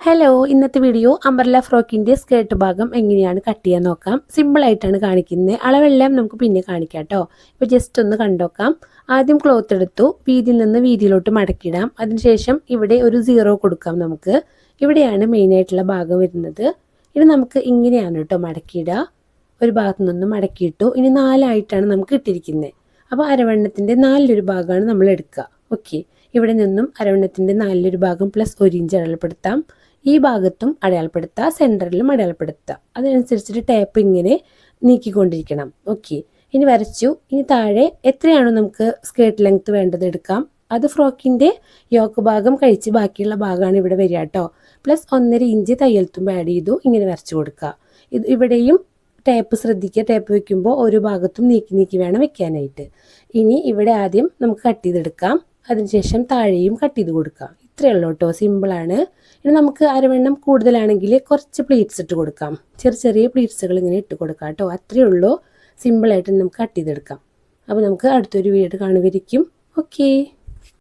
Hello, ഇന്നത്തെ video umbrella ഫ്രോക്കിൻ്റെ skirt ഭാഗം എങ്ങനെയാണ് കട്ട് ചെയ്യാൻ നോക്കാം. സിമ്പിളായിട്ടാണ് കാണിക്കുന്നത്. അളവെല്ലാം നമുക്ക് പിന്നെ കാണിക്കാം കേട്ടോ. ഇപ്പോൾ ജസ്റ്റ് ഒന്ന് കണ്ടോക്കാം. ആദ്യം ക്ലോത്ത് എടുത്തു, വീതിയിൽ നിന്ന് വീതിയിലോട്ട് മടക്കിയിടാം. അതിനുശേഷം ഇവിടെ ഒരു 0 കൊടുക്കാം. നമുക്ക് ഇവിടെയാണ് മെയിനായിട്ടുള്ള ഭാഗം വരുന്നത്. ഇനി നമുക്ക് ഇങ്ങനെയാണ് കേട്ടോ മടക്കിയിടുക. ഒരു ഭാഗത്തു നിന്ന് മടക്കിയിട്ടു. ഇനി 4 ആയിട്ടാണ് നമുക്ക് ഇട്ടിരിക്കുന്നത്. അപ്പോൾ അരവണ്ണത്തിൻ്റെ 4 ഭാഗമാണ് നമ്മൾ എടുക്കുക. ഓക്കെ, ഇവിടെ നിന്നും അരവണ്ണത്തിൻ്റെ 4 ഭാഗം പ്ലസ് 1 ഇഞ്ച് അടയാളപ്പെടുത്താം. ഈ ഭാഗത്തും അടയാളപ്പെടുത്തുക, സെൻറ്ററിലും അടയാളപ്പെടുത്തുക. അതനുസരിച്ചിട്ട് ടേപ്പ് ഇങ്ങനെ നീക്കിക്കൊണ്ടിരിക്കണം. ഓക്കെ, ഇനി വരച്ചു. ഇനി താഴെ എത്രയാണോ നമുക്ക് സ്കേർട്ട് ലെങ്ത് വേണ്ടത് എടുക്കാം. അത് ഫ്രോക്കിൻ്റെ യോക്ക് ഭാഗം കഴിച്ച് ബാക്കിയുള്ള ഭാഗമാണ് ഇവിടെ വരിക കേട്ടോ. പ്ലസ് 1.5 ഇഞ്ച് തയ്യൽ തുമ്പ് ആഡ് ചെയ്തു. ഇങ്ങനെ വരച്ചു കൊടുക്കുക. ഇവിടെയും ടേപ്പ് ശ്രദ്ധിക്കുക. ടേപ്പ് വെക്കുമ്പോൾ ഒരു ഭാഗത്തും നീക്കി വേണം വെക്കാനായിട്ട്. ഇനി ഇവിടെ ആദ്യം നമുക്ക് കട്ട് ചെയ്തെടുക്കാം. അതിനുശേഷം താഴെയും കട്ട് ചെയ്ത് കൊടുക്കാം. ഇത്രയേ ഉള്ളൂ കേട്ടോ, സിമ്പിളാണ്. ഇനി നമുക്ക് അരവണ്ണം കൂടുതലാണെങ്കിൽ കുറച്ച് പ്ലീറ്റ്സ് ഇട്ട് കൊടുക്കാം. ചെറിയ പ്ലീറ്റ്സുകൾ ഇങ്ങനെ ഇട്ട് കൊടുക്കാം കേട്ടോ. അത്രയേ ഉള്ളൂ, സിമ്പിളായിട്ട് നമുക്ക് കട്ട് ചെയ്തെടുക്കാം. അപ്പോൾ നമുക്ക് അടുത്തൊരു വീഡിയോ കാണുമായിരിക്കും. ഓക്കേ.